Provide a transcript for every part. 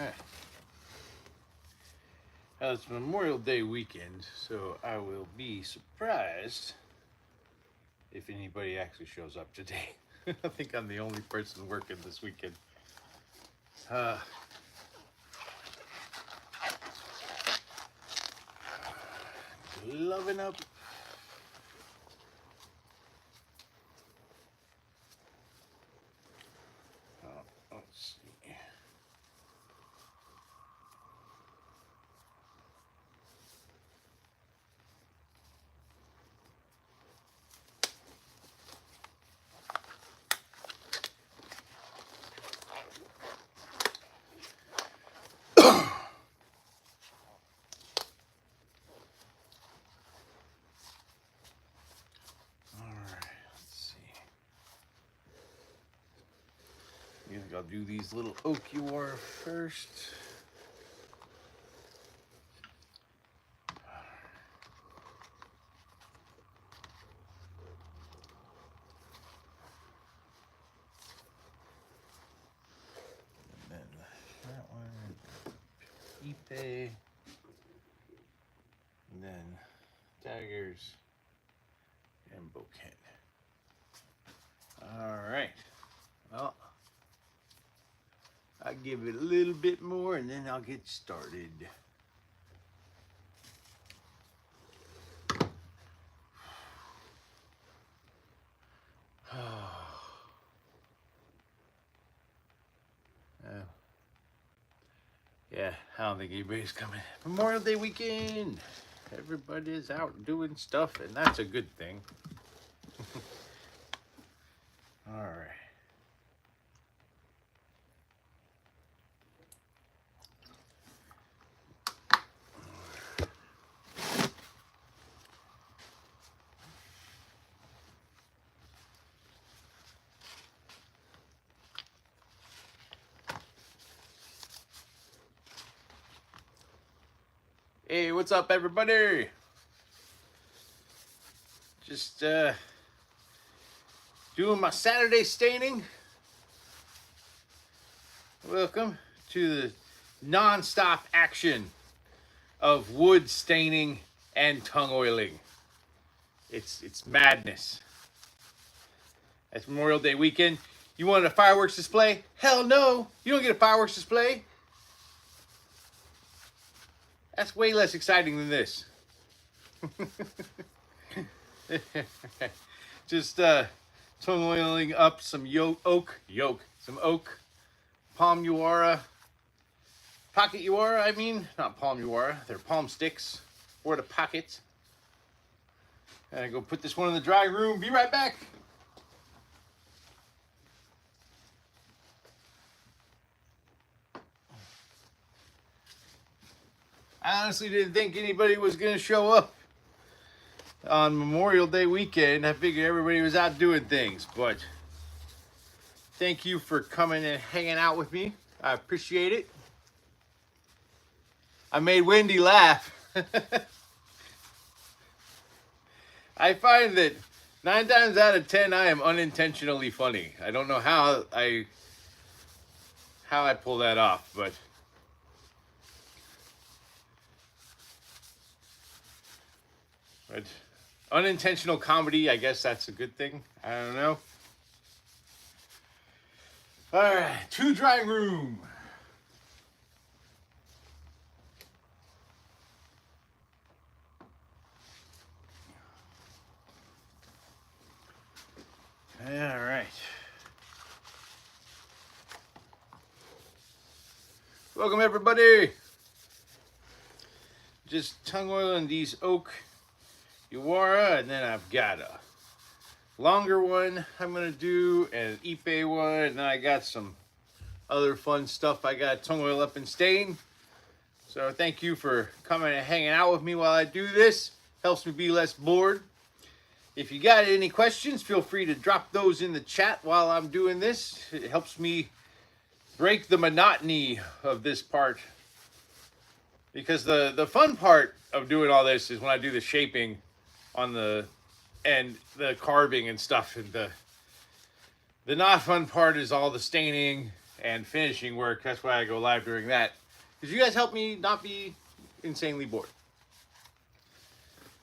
Alright. It's Memorial Day weekend, so I will be surprised if anybody actually shows up today. I think I'm the only person working this weekend. Gloving up. Let's see. I think I'll do these little oak UR first. And then that one, Ipe, and then daggers and bouquet. All right. Well, I'll give it a little bit more and then I'll get started. Yeah, I don't think anybody's coming. Memorial Day weekend. Everybody's out doing stuff, and that's a good thing. All right. Hey, what's up, everybody? Just doing my Saturday staining. Welcome to the non-stop action of wood staining and tongue oiling. It's madness. It's Memorial Day weekend. You wanted a fireworks display? Hell no! You don't get a fireworks display. That's way less exciting than this. Just tongue oiling up some some oak, palm uara, pocket uara, I mean, not palm uara, they're palm sticks, or the pockets. And I go put this one in the dry room, be right back. I honestly didn't think anybody was going to show up on Memorial Day weekend. I figured everybody was out doing things, but thank you for coming and hanging out with me. I appreciate it. I made Wendy laugh. I find that 9 times out of 10 I am unintentionally funny. I don't know how I pull that off, but unintentional comedy, I guess that's a good thing. I don't know. All right, to dry room. All right. Welcome, everybody. Just tongue oiling these oak uara, and then I've got a longer one I'm gonna do, and an Ipe one, and then I got some other fun stuff I got tongue oil up and stain. So thank you for coming and hanging out with me while I do this. Helps me be less bored. If you got any questions, feel free to drop those in the chat while I'm doing this. It helps me break the monotony of this part. Because the fun part of doing all this is when I do the shaping on the carving and stuff. And the not fun part is all the staining and finishing work. That's why I go live during that. Because you guys help me not be insanely bored.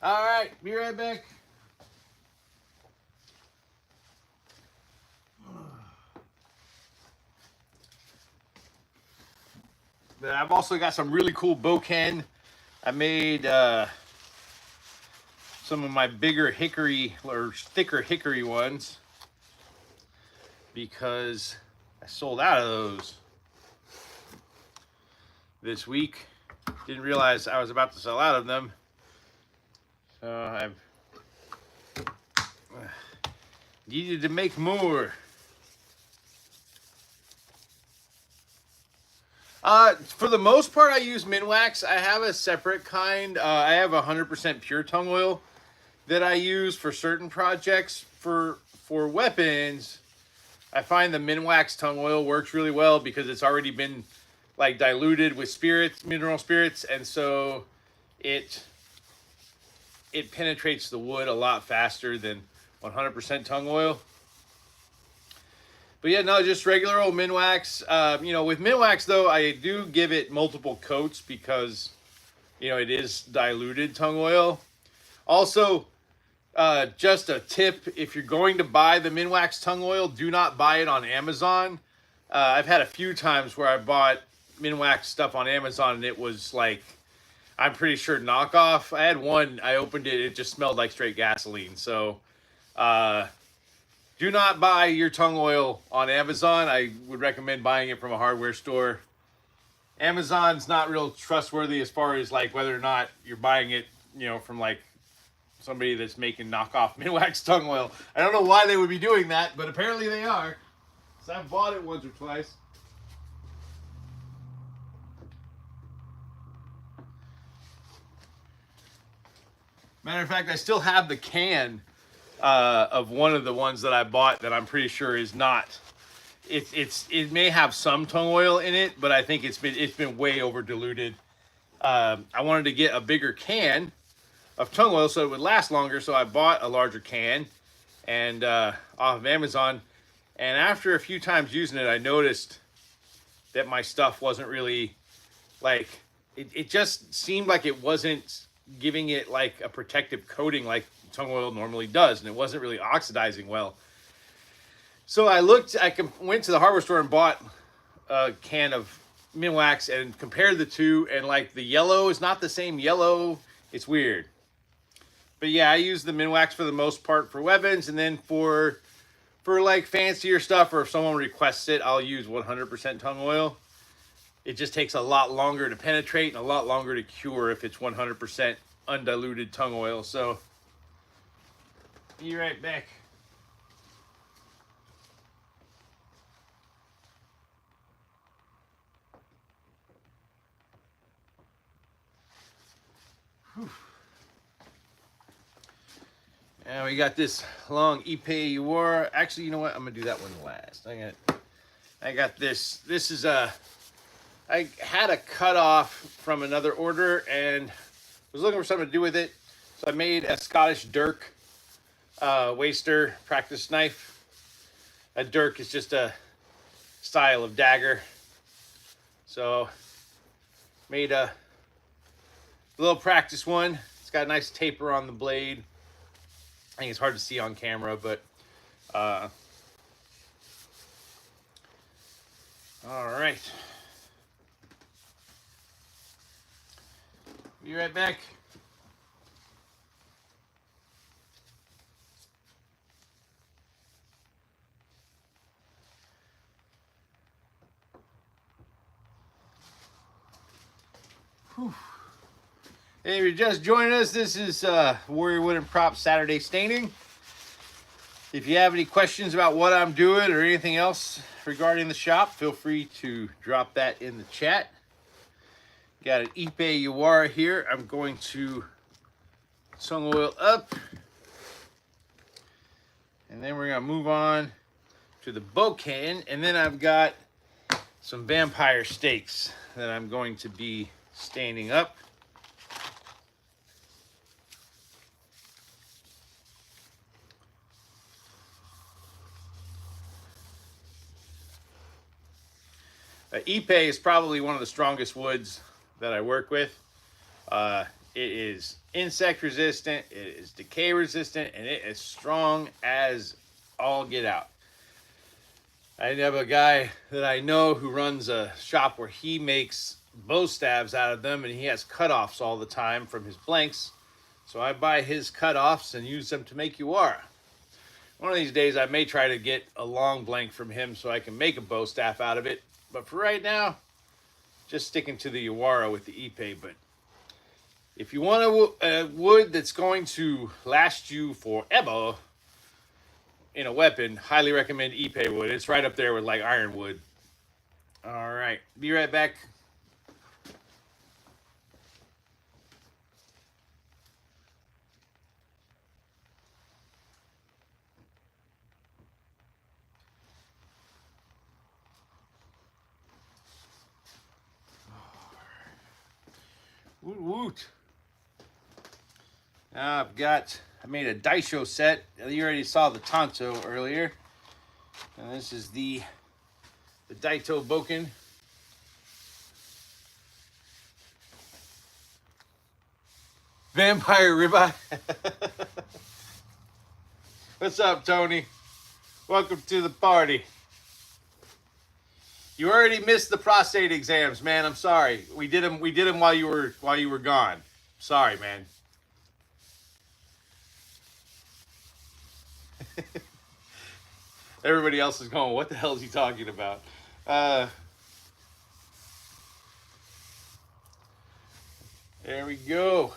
All right, be right back. But I've also got some really cool bouquet. I made some of my bigger hickory or thicker hickory ones because I sold out of those this week. Didn't realize I was about to sell out of them. So I've needed to make more. For the most part, I use Minwax. I have a separate kind. I have 100% pure tung oil that I use for certain projects. For weapons, I find the Minwax tung oil works really well because it's already been like diluted with spirits, mineral spirits, and so it penetrates the wood a lot faster than 100% tung oil. But yeah, no, just regular old Minwax. You know, with Minwax though, I do give it multiple coats because, you know, it is diluted tung oil. Also, just a tip, if you're going to buy the Minwax tung oil, do not buy it on Amazon. I've had a few times where I bought Minwax stuff on Amazon and it was like, I'm pretty sure knockoff. I had one, I opened it, it just smelled like straight gasoline. So, do not buy your tung oil on Amazon. I would recommend buying it from a hardware store. Amazon's not real trustworthy as far as like whether or not you're buying it, you know, from like somebody that's making knockoff Minwax tung oil. I don't know why they would be doing that, but apparently they are. So I've bought it once or twice. Matter of fact, I still have the can of one of the ones that I bought that I'm pretty sure is not. It may have some tung oil in it, but I think it's been way over diluted. I wanted to get a bigger can of tung oil so it would last longer, so I bought a larger can and off of Amazon. And after a few times using it, I noticed that my stuff wasn't really like it just seemed like it wasn't giving it like a protective coating like tung oil normally does, and it wasn't really oxidizing well. So I went to the hardware store and bought a can of Minwax and compared the two, and like the yellow is not the same yellow. It's weird. But yeah, I use the Minwax for the most part for weapons, and then for like fancier stuff, or if someone requests it, I'll use 100% tung oil. It just takes a lot longer to penetrate and a lot longer to cure if it's 100% undiluted tung oil. So, be right back. Whew. And we got this long Ipe Uwara. Actually, you know what? I'm gonna do that one last. I got this. This is I had a cut off from another order and was looking for something to do with it. So I made a Scottish dirk waster practice knife. A dirk is just a style of dagger. So made a little practice one. It's got a nice taper on the blade. I think it's hard to see on camera, but all right. Be right back. Whew. Hey, if you're just joining us, this is Warrior Wood and Prop Saturday Staining. If you have any questions about what I'm doing or anything else regarding the shop, feel free to drop that in the chat. Got an Ipe Uwara here. I'm going to tung oil up. And then we're going to move on to the bouquet. And then I've got some vampire steaks that I'm going to be staining up. Ipe is probably one of the strongest woods that I work with. It is insect resistant, it is decay resistant, and it is strong as all get out. I have a guy that I know who runs a shop where he makes bow staves out of them, and he has cutoffs all the time from his blanks. So I buy his cutoffs and use them to make Uara. One of these days I may try to get a long blank from him so I can make a bow staff out of it. But for right now, just sticking to the Uara with the Ipe. But if you want a wood that's going to last you forever in a weapon, highly recommend Ipe wood. It's right up there with like ironwood. All right, be right back. Woot woot. Now I made a daisho set. You already saw the tanto earlier. And this is the Daito Boken. Vampire ribeye. What's up, Tony? Welcome to the party. You already missed the prostate exams, man. I'm sorry. We did them while you were gone. Sorry, man. Everybody else is going, what the hell is he talking about? There we go.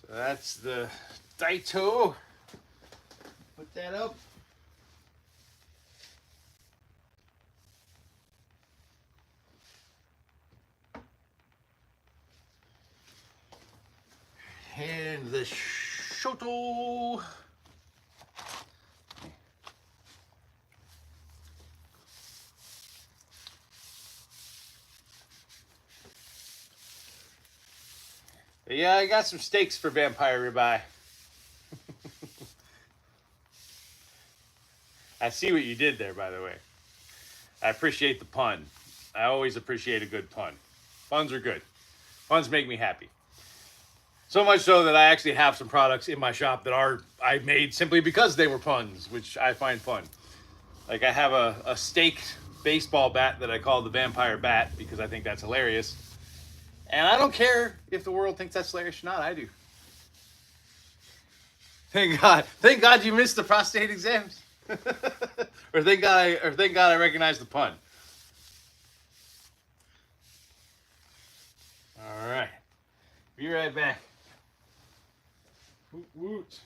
So that's the Daito. Put that up. And the Shoto. Yeah, I got some steaks for vampire ribeye. I see what you did there, by the way. I appreciate the pun. I always appreciate a good pun. Puns are good. Puns make me happy. So much so that I actually have some products in my shop that I made simply because they were puns, which I find fun. Like I have a staked baseball bat that I call the vampire bat because I think that's hilarious. And I don't care if the world thinks that's hilarious or not, I do. Thank God. Thank God you missed the prostate exams. or thank God I recognize the pun. All right. Be right back. Woot woot.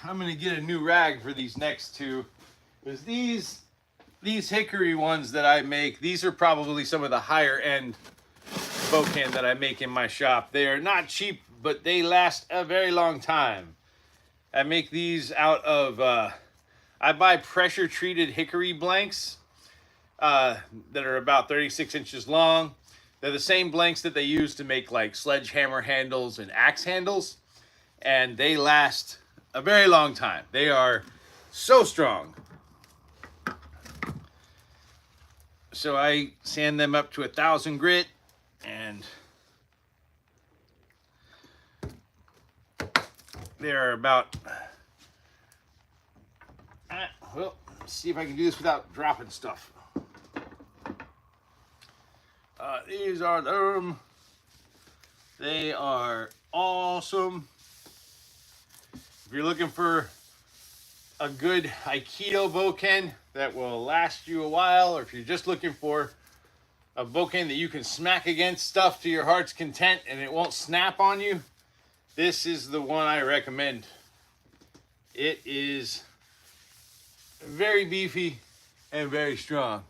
I'm gonna get a new rag for these next two. Because these hickory ones that I make, these are probably some of the higher end Boken that I make in my shop. They are not cheap, but they last a very long time. I make these out of, I buy pressure treated hickory blanks that are about 36 inches long. They're the same blanks that they use to make like sledgehammer handles and axe handles. And they last a very long time. They are so strong. So I sand them up to 1,000 grit and they're about, well, let's see if I can do this without dropping stuff. These are them. They are awesome. If you're looking for a good Aikido Boken that will last you a while, or if you're just looking for a Boken that you can smack against stuff to your heart's content and it won't snap on you, this is the one I recommend. It is very beefy and very strong.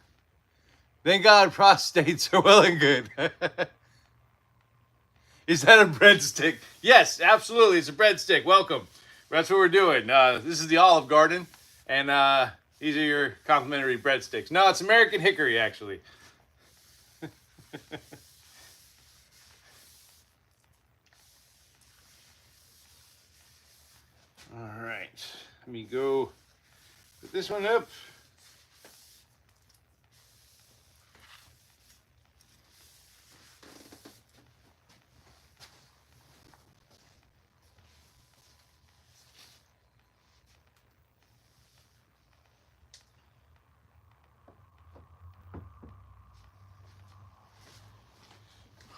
Thank God prostates are well and good. Is that a breadstick? Yes, absolutely. It's a breadstick. Welcome. That's what we're doing. This is the Olive Garden, and these are your complimentary breadsticks. No, it's American hickory, actually. All right, let me go put this one up.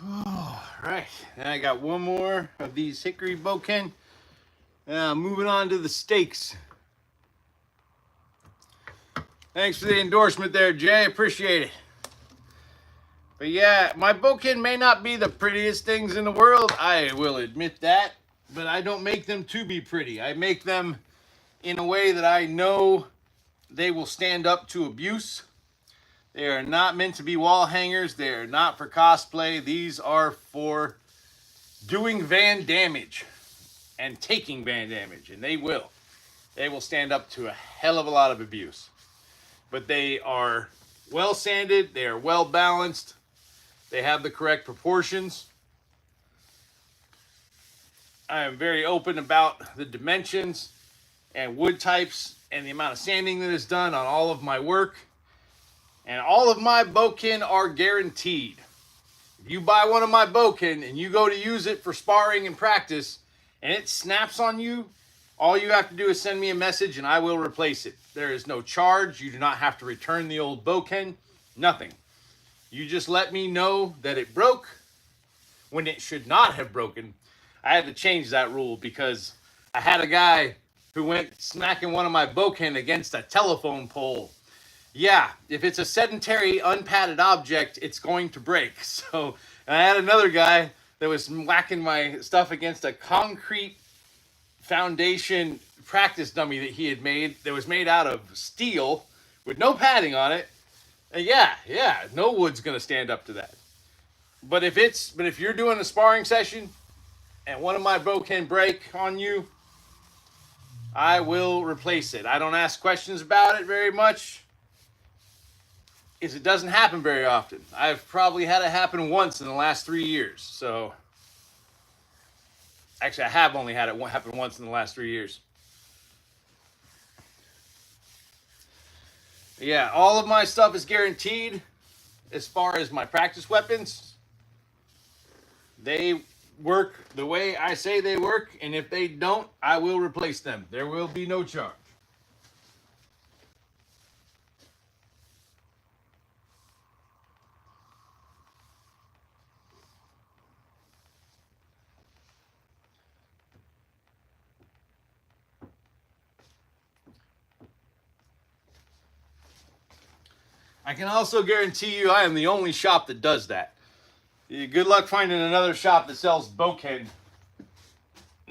All right, and I got one more of these hickory boken. Moving on to the steaks. Thanks for the endorsement there, Jay. Appreciate it. But yeah, my boken may not be the prettiest things in the world. I will admit that. But I don't make them to be pretty. I make them in a way that I know they will stand up to abuse. They are not meant to be wall hangers. They are not for cosplay. These are for doing van damage and taking van damage. And they will. They will stand up to a hell of a lot of abuse. But they are well sanded. They are well balanced. They have the correct proportions. I am very open about the dimensions and wood types and the amount of sanding that is done on all of my work. And all of my boken are guaranteed. If you buy one of my boken and you go to use it for sparring and practice and it snaps on you, all you have to do is send me a message and I will replace it. There is no charge. You do not have to return the old boken. Nothing. You just let me know that it broke when it should not have broken. I had to change that rule because I had a guy who went smacking one of my boken against a telephone pole. Yeah, if it's a sedentary, unpadded object, it's going to break. So, and I had another guy that was whacking my stuff against a concrete foundation practice dummy that he had made that was made out of steel with no padding on it. And yeah, no wood's gonna stand up to that. But if you're doing a sparring session and one of my boken break on you, I will replace it. I don't ask questions about it very much. It doesn't happen very often. I've probably had it happen once in the last 3 years. So, actually, I have only had it happen once in the last 3 years. Yeah, all of my stuff is guaranteed as far as my practice weapons. They work the way I say they work, and if they don't, I will replace them. There will be no charge. I can also guarantee you I am the only shop that does that. Good luck finding another shop that sells boken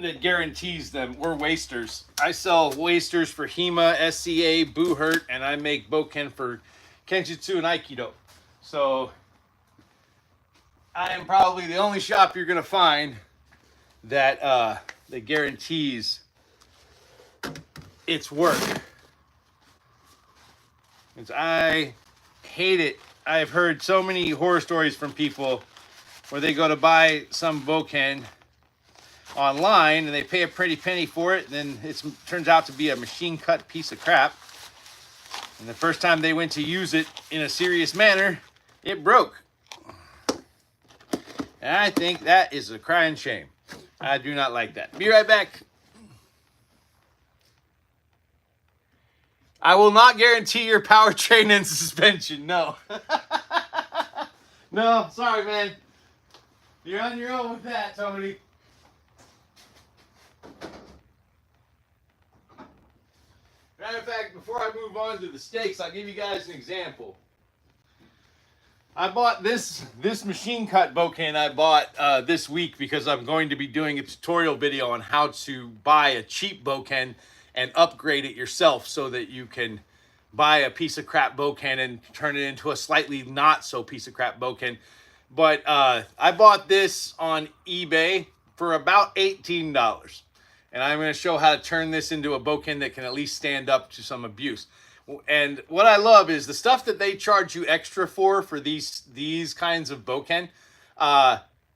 that guarantees them. We're wasters. I sell wasters for HEMA, SCA, Boohurt, and I make boken for Kenjutsu and Aikido. So I am probably the only shop you're going to find that that guarantees its work. Because I hate it. I've heard so many horror stories from people where they go to buy some boken online and they pay a pretty penny for it, and then it turns out to be a machine cut piece of crap. And the first time they went to use it in a serious manner, it broke. And I think that is a crying shame. I do not like that. Be right back. I will not guarantee your powertrain and suspension. No. No, sorry, man. You're on your own with that, Tony. Matter of fact, before I move on to the steaks, I'll give you guys an example. I bought this machine cut boken I bought this week because I'm going to be doing a tutorial video on how to buy a cheap boken and upgrade it yourself so that you can buy a piece of crap boken and turn it into a slightly not so piece of crap boken. But I bought this on eBay for about $18. And I'm going to show how to turn this into a boken that can at least stand up to some abuse. And what I love is the stuff that they charge you extra for these kinds of boken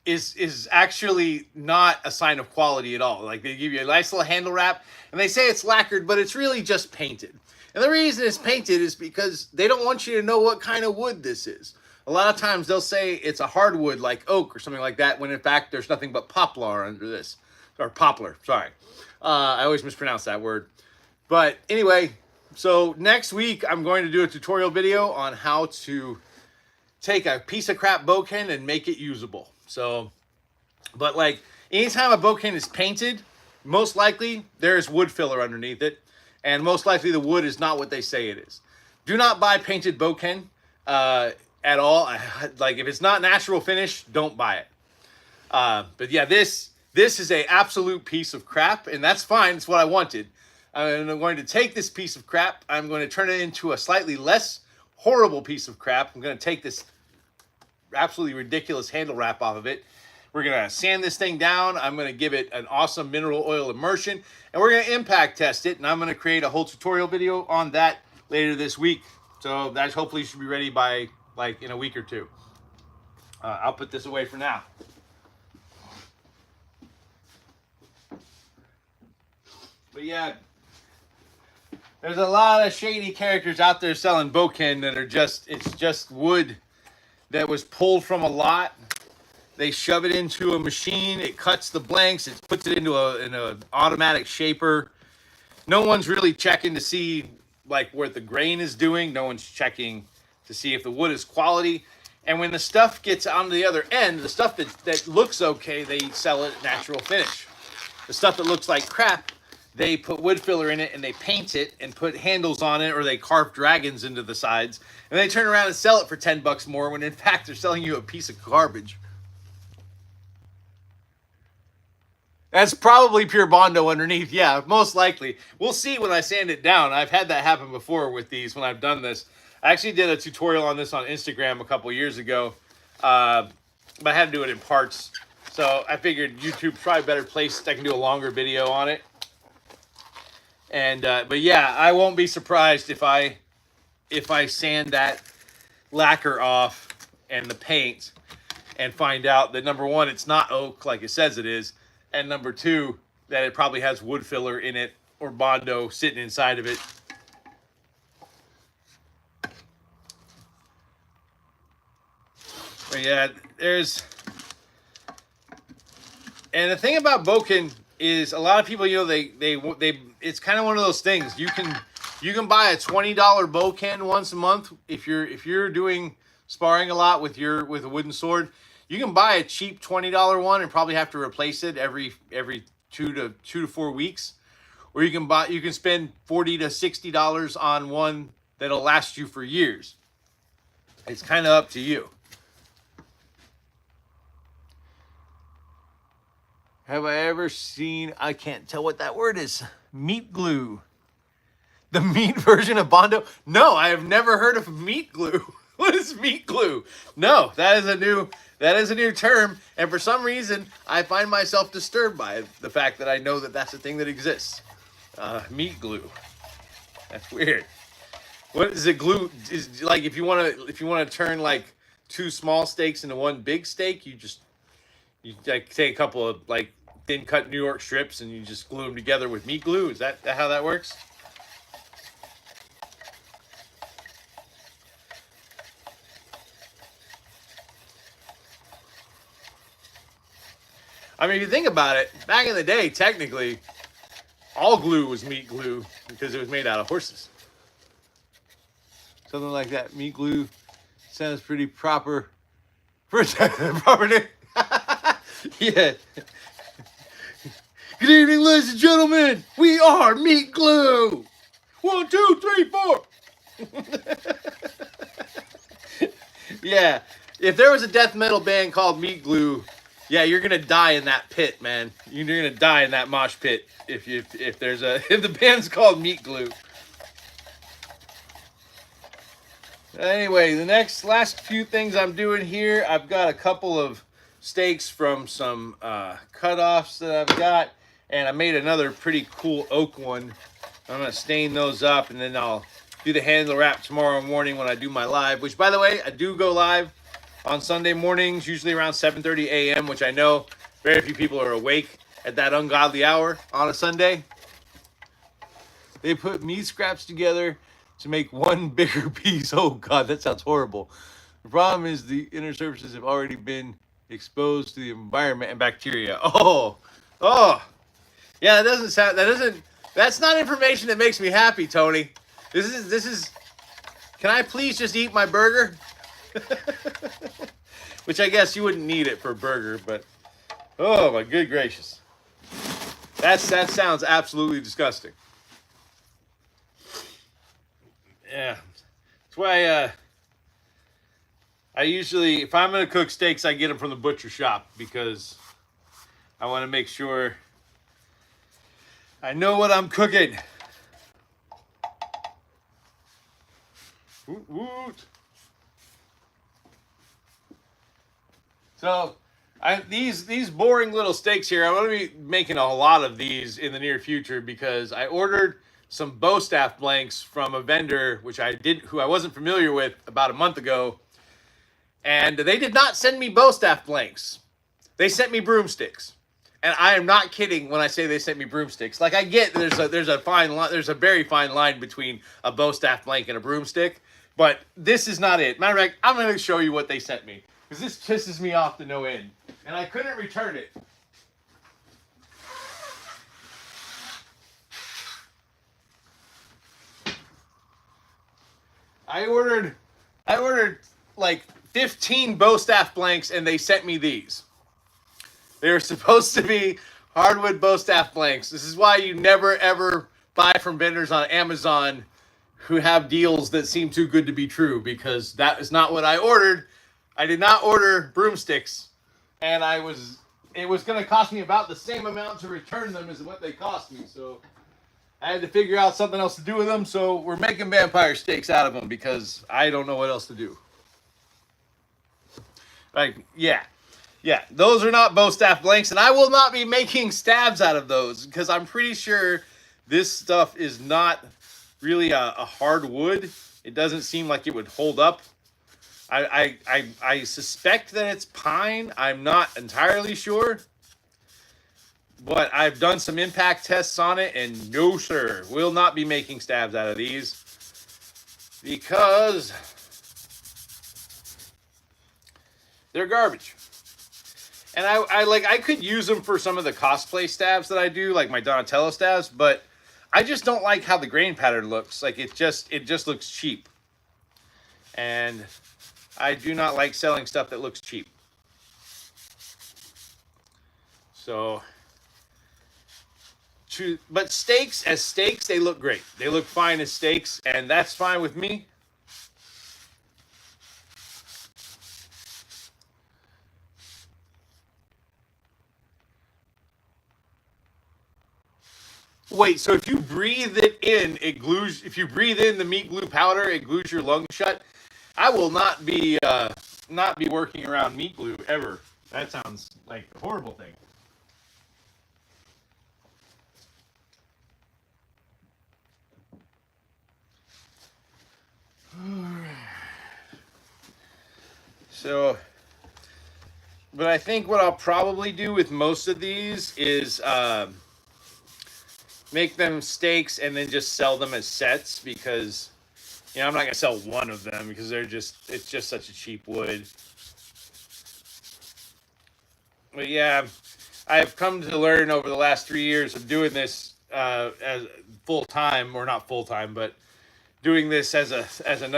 is actually not a sign of quality at all. Like they give you a nice little handle wrap and they say it's lacquered, but it's really just painted. And the reason it's painted is because they don't want you to know what kind of wood this is. A lot of times they'll say it's a hardwood like oak or something like that, when in fact there's nothing but poplar under this. Or poplar, sorry. I always mispronounce that word. But anyway, so next week I'm going to do a tutorial video on how to take a piece of crap bokken and make it usable. So, but like anytime a bokken is painted, most likely there's wood filler underneath it. And most likely the wood is not what they say it is. Do not buy painted bokken at all. Like if it's not natural finish, don't buy it. But yeah, this is a absolute piece of crap, and that's fine. It's what I wanted. I'm going to take this piece of crap. I'm going to turn it into a slightly less horrible piece of crap. I'm going to take this absolutely ridiculous handle wrap off of it. We're going to sand this thing down. I'm going to give it an awesome mineral oil immersion, and we're going to impact test it, and I'm going to create a whole tutorial video on that later this week. So that hopefully should be ready by like in a week or two. I'll put this away for now. But yeah, there's a lot of shady characters out there selling bokken that are it's just wood that was pulled from a lot. They shove it into a machine, it cuts the blanks, it puts it into an automatic shaper. No one's really checking to see like what the grain is doing. No one's checking to see if the wood is quality. And when the stuff gets on the other end, the stuff that looks okay, they sell it natural finish. The stuff that looks like crap, they put wood filler in it and they paint it and put handles on it, or they carve dragons into the sides, and they turn around and sell it for 10 bucks more when in fact they're selling you a piece of garbage. That's probably pure Bondo underneath. Yeah, most likely. We'll see when I sand it down. I've had that happen before with these when I've done this. I actually did a tutorial on this on Instagram a couple years ago, but I had to do it in parts. So I figured YouTube's probably a better place. I can do a longer video on it. And but yeah, I won't be surprised if I sand that lacquer off and the paint and find out that number one, it's not oak like it says it is, and number two, that it probably has wood filler in it or Bondo sitting inside of it. But yeah, and the thing about bokken is a lot of people, you know, they it's kind of one of those things. You can buy a $20 bokken once a month if you're doing sparring a lot with a wooden sword. You can buy a cheap $20 one and probably have to replace it every 2 to 4 weeks. Or you can spend $40 to $60 on one that'll last you for years. It's kind of up to you. Have I ever seen, I can't tell what that word is, meat glue? The meat version of Bondo? No, I have never heard of meat glue. What is meat glue? No, that is a new term, and for some reason, I find myself disturbed by the fact that I know that that's a thing that exists. Meat glue. That's weird. What is it? Glue is like if you want to turn like 2 small steaks into 1 big steak, you like take a couple of like thin cut New York strips and you just glue them together with meat glue. Is that how that works? I mean, if you think about it, back in the day, technically, all glue was meat glue because it was made out of horses. Something like that. Meat glue sounds pretty proper. Proper name. Yeah. Good evening, ladies and gentlemen. We are Meat Glue. 1, 2, 3, 4. Yeah. If there was a death metal band called Meat Glue, yeah, you're gonna die in that pit, man. You're gonna die in that mosh pit if the band's called Meat Glue. Anyway, the last few things I'm doing here, I've got a couple of steaks from some cutoffs that I've got, and I made another pretty cool oak one. I'm gonna stain those up, and then I'll do the handle wrap tomorrow morning when I do my live. Which, by the way, I do go live on Sunday mornings, usually around 7:30 a.m., which I know very few people are awake at that ungodly hour on a Sunday. They put meat scraps together to make one bigger piece. Oh God, that sounds horrible. The problem is the inner surfaces have already been exposed to the environment and bacteria. Oh, yeah. That doesn't sound. That doesn't. That's not information that makes me happy, Tony. This is. Can I please just eat my burger? Which I guess you wouldn't need it for a burger, but oh my good gracious, that sounds absolutely disgusting. Yeah, that's why I usually, if I'm gonna cook steaks, I get them from the butcher shop because I want to make sure I know what I'm cooking. Woot woot. So, these boring little steaks here, I'm going to be making a lot of these in the near future because I ordered some bow staff blanks from a vendor who I wasn't familiar with about a month ago, and they did not send me bow staff blanks. They sent me broomsticks, and I am not kidding when I say they sent me broomsticks. Like I get there's a fine line, there's a very fine line between a bow staff blank and a broomstick, but this is not it. Matter of fact, I'm going to show you what they sent me. Because this pisses me off to no end. And I couldn't return it. I ordered like 15 bow staff blanks and they sent me these. They were supposed to be hardwood bow staff blanks. This is why you never ever buy from vendors on Amazon who have deals that seem too good to be true, because that is not what I ordered. I did not order broomsticks, and it was going to cost me about the same amount to return them as what they cost me, so I had to figure out something else to do with them, so we're making vampire steaks out of them because I don't know what else to do. Like, yeah, those are not bow staff blanks, and I will not be making stabs out of those because I'm pretty sure this stuff is not really a hard wood. It doesn't seem like it would hold up. I suspect that it's pine. I'm not entirely sure. But I've done some impact tests on it, and no, sir, will not be making stabs out of these. Because they're garbage. And I could use them for some of the cosplay stabs that I do, like my Donatello stabs, but I just don't like how the grain pattern looks. Like it just looks cheap. And I do not like selling stuff that looks cheap. So, but steaks, they look great. They look fine as steaks, and that's fine with me. Wait, so if you breathe it in, it glues. If you breathe in the meat glue powder, it glues your lungs shut. I will not be working around meat glue ever. That sounds like a horrible thing. So, but I think what I'll probably do with most of these is make them steaks and then just sell them as sets, because I'm not gonna sell one of them because it's just such a cheap wood. But yeah, I've come to learn over the last 3 years of doing this as full time, or not full time, but doing this as a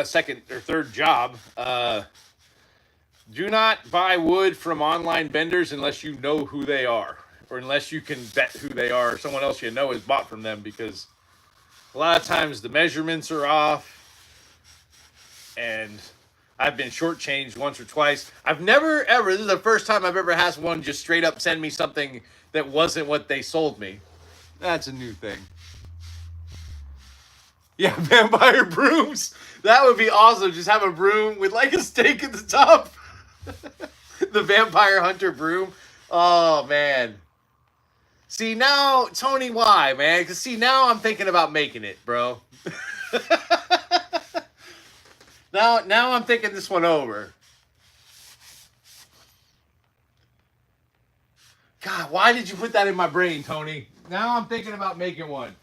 second or third job. Do not buy wood from online vendors unless you know who they are, or unless you can vet who they are, or someone else you know has bought from them, because a lot of times the measurements are off. And I've been shortchanged once or twice. I've never, ever, this is the first time I've ever had one just straight up send me something that wasn't what they sold me. That's a new thing. Yeah, vampire brooms. That would be awesome. Just have a broom with like a stake at the top. The vampire hunter broom. Oh, man. See, now, Tony, why, man? Because, see, now I'm thinking about making it, bro. Now I'm thinking this one over. God, why did you put that in my brain, Tony? Now I'm thinking about making one.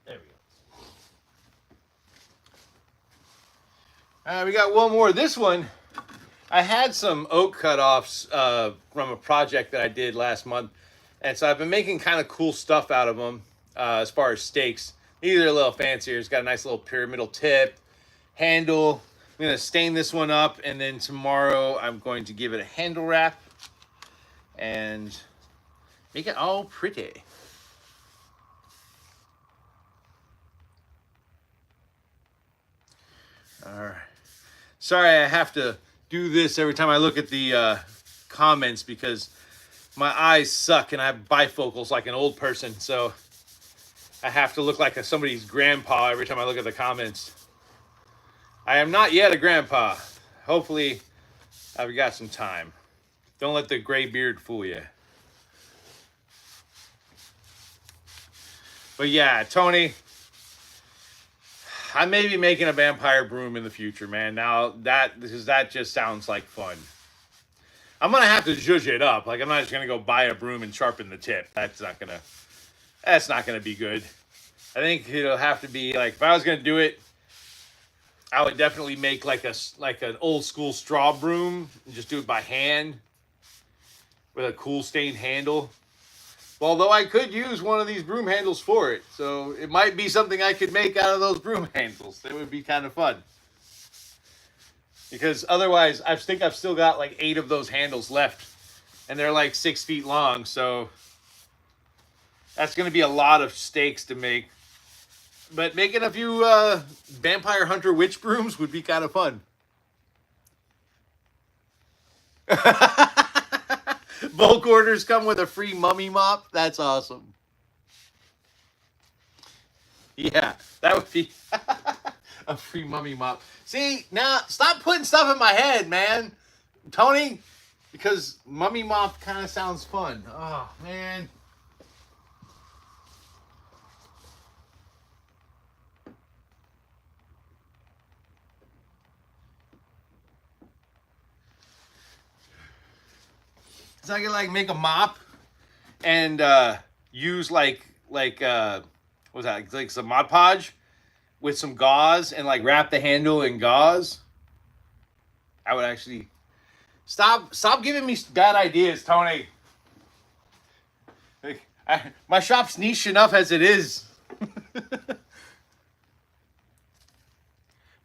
There we go. We got one more. This one, I had some oak cutoffs from a project that I did last month. And so I've been making kind of cool stuff out of them as far as stakes. These are a little fancier. It's got a nice little pyramidal tip, handle. I'm going to stain this one up, and then tomorrow I'm going to give it a handle wrap and make it all pretty. All right. Sorry I have to do this every time I look at the comments because my eyes suck and I have bifocals like an old person. So I have to look like somebody's grandpa every time I look at the comments. I am not yet a grandpa. Hopefully I've got some time. Don't let the gray beard fool you. But yeah, Tony, I may be making a vampire broom in the future, man. Now because that just sounds like fun. I'm gonna have to zhuzh it up. Like I'm not just gonna go buy a broom and sharpen the tip. That's not gonna be good. I think it'll have to be like if I was gonna do it, I would definitely make like an old school straw broom and just do it by hand with a cool stained handle. Although I could use one of these broom handles for it. So it might be something I could make out of those broom handles. It would be kind of fun. Because otherwise, I think I've still got like 8 of those handles left. And they're like 6 feet long. So that's going to be a lot of stakes to make. But making a few vampire hunter witch brooms would be kind of fun. Bulk orders come with a free mummy mop. That's awesome. Yeah, that would be a free mummy mop. See, now stop putting stuff in my head, man. Tony, because mummy mop kind of sounds fun. Oh, man. So I can like make a mop and use like what was that, like some Mod Podge with some gauze and like wrap the handle in gauze. I would actually stop giving me bad ideas, Tony. Like, my shop's niche enough as it is.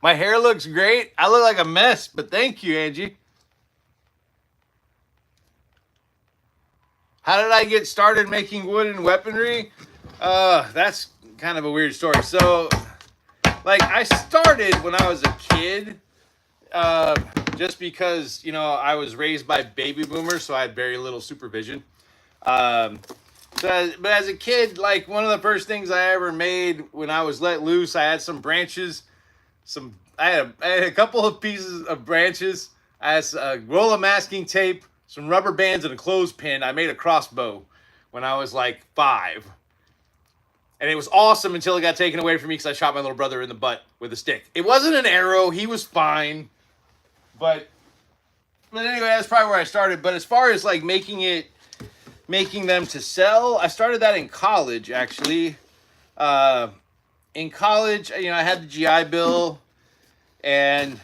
My hair looks great. I look like a mess, but thank you, Angie. How did I get started making wooden weaponry? That's kind of a weird story. So, like, I started when I was a kid, just because, I was raised by baby boomers, so I had very little supervision. But as a kid, like, one of the first things I ever made when I was let loose, I had some branches, I had a couple of pieces of branches, I had a roll of masking tape, some rubber bands, and a clothespin. I made a crossbow when I was like 5. And it was awesome until it got taken away from me because I shot my little brother in the butt with a stick. It wasn't an arrow. He was fine. But anyway, that's probably where I started. But as far as like making them to sell, I started that in college, actually. In college, I had the GI Bill. And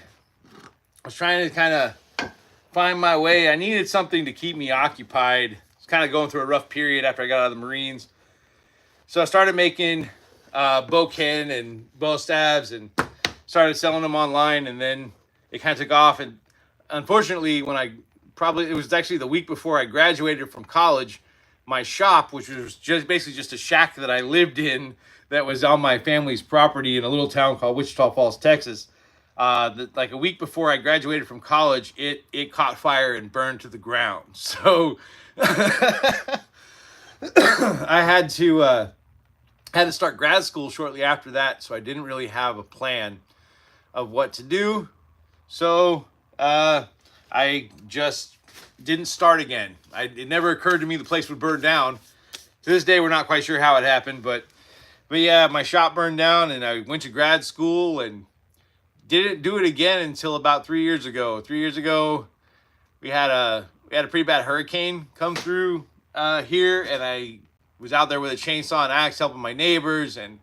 I was trying to kind of find my way. I needed something to keep me occupied. I was kind of going through a rough period after I got out of the Marines. So I started making bow kin and bow stabs and started selling them online, and then it kind of took off. And unfortunately, it was actually the week before I graduated from college, my shop, which was basically just a shack that I lived in that was on my family's property in a little town called Wichita Falls, Texas. Like a week before I graduated from college, it caught fire and burned to the ground. So I had to start grad school shortly after that. So I didn't really have a plan of what to do. So I just didn't start again. It never occurred to me the place would burn down. To this day, we're not quite sure how it happened, but But yeah, my shop burned down, and I went to grad school and didn't do it again until about 3 years ago. 3 years ago, we had a pretty bad hurricane come through here, and I was out there with a chainsaw and axe helping my neighbors, and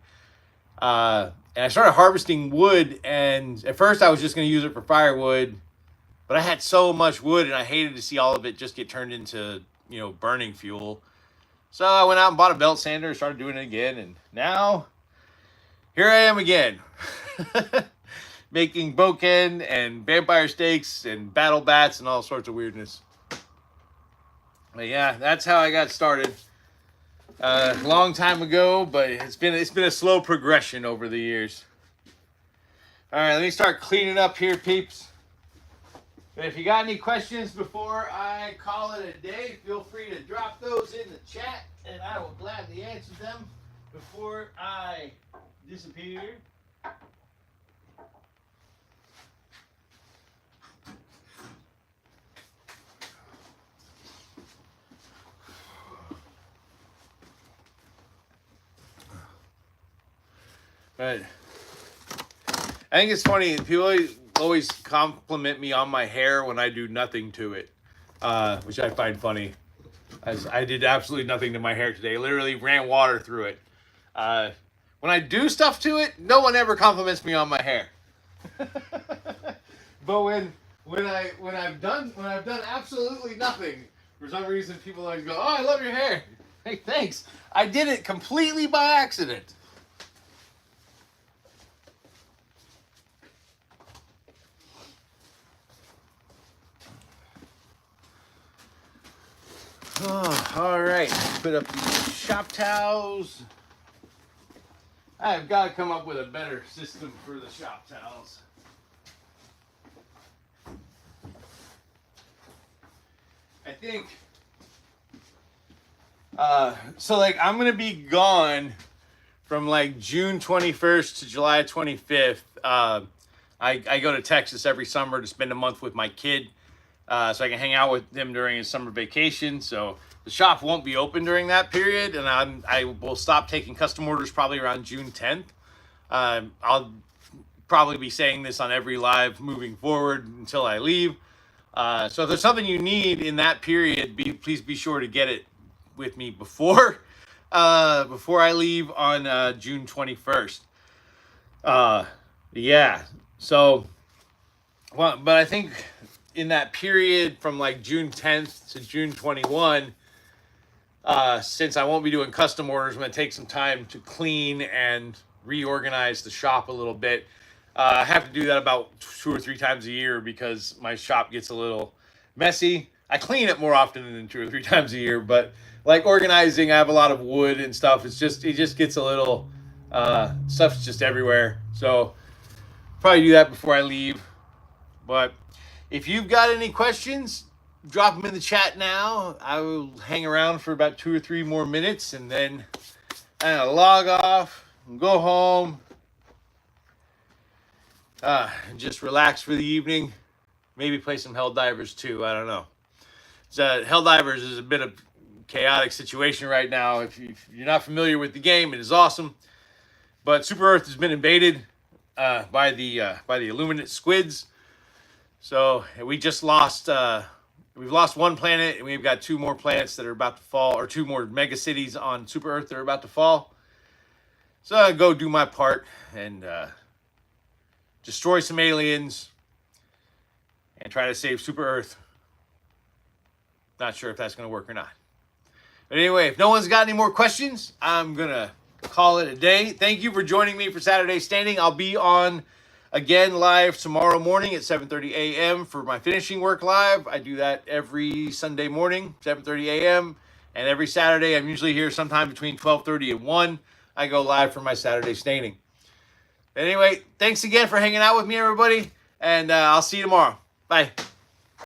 I started harvesting wood. And at first, I was just going to use it for firewood, but I had so much wood, and I hated to see all of it just get turned into burning fuel. So I went out and bought a belt sander, started doing it again, and now here I am again. Making boken and vampire steaks and battle bats and all sorts of weirdness. But yeah, that's how I got started. A long time ago, but it's been a slow progression over the years. All right, let me start cleaning up here, peeps. And if you got any questions before I call it a day, feel free to drop those in the chat, and I will gladly answer them before I disappear. But I think it's funny. People always compliment me on my hair when I do nothing to it, which I find funny. As I did absolutely nothing to my hair today. Literally ran water through it. When I do stuff to it, no one ever compliments me on my hair. But when I've done absolutely nothing, for some reason people always go, "Oh, I love your hair." Hey, thanks. I did it completely by accident. Oh, all right, put up these shop towels. I've got to come up with a better system for the shop towels. I think, so like I'm going to be gone from like June 21st to July 25th. I go to Texas every summer to spend a month with my kid. So I can hang out with him during his summer vacation. So the shop won't be open during that period, and I will stop taking custom orders probably around June 10th. I'll probably be saying this on every live moving forward until I leave. So if there's something you need in that period, please be sure to get it with me before I leave on June 21st. Yeah. So, well, but I think in that period from like June 10th to June 21, since I won't be doing custom orders, I'm going to take some time to clean and reorganize the shop a little bit. I have to do that about 2 or 3 times a year because my shop gets a little messy. I clean it more often than 2 or 3 times a year, but like organizing, I have a lot of wood and stuff. It just gets a little, stuff's just everywhere. So probably do that before I leave. But if you've got any questions, drop them in the chat now. I will hang around for about 2 or 3 more minutes, and then I'll log off and go home. And just relax for the evening. Maybe play some Helldivers too. I don't know. Helldivers is a bit of a chaotic situation right now. If you're not familiar with the game, it is awesome. But Super Earth has been invaded by the Illuminate squids. So we just lost. We've lost 1 planet, and we've got 2 more planets that are about to fall, or 2 more mega cities on Super Earth that are about to fall. So I go do my part and destroy some aliens and try to save Super Earth. Not sure if that's going to work or not. But anyway, if no one's got any more questions, I'm going to call it a day. Thank you for joining me for Saturday Standing. I'll be on again live tomorrow morning at 7:30 a.m. for my finishing work live. I do that every Sunday morning, 7:30 a.m. And every Saturday, I'm usually here sometime between 12:30 and 1. I go live for my Saturday Staining. Anyway, thanks again for hanging out with me, everybody. And I'll see you tomorrow. Bye.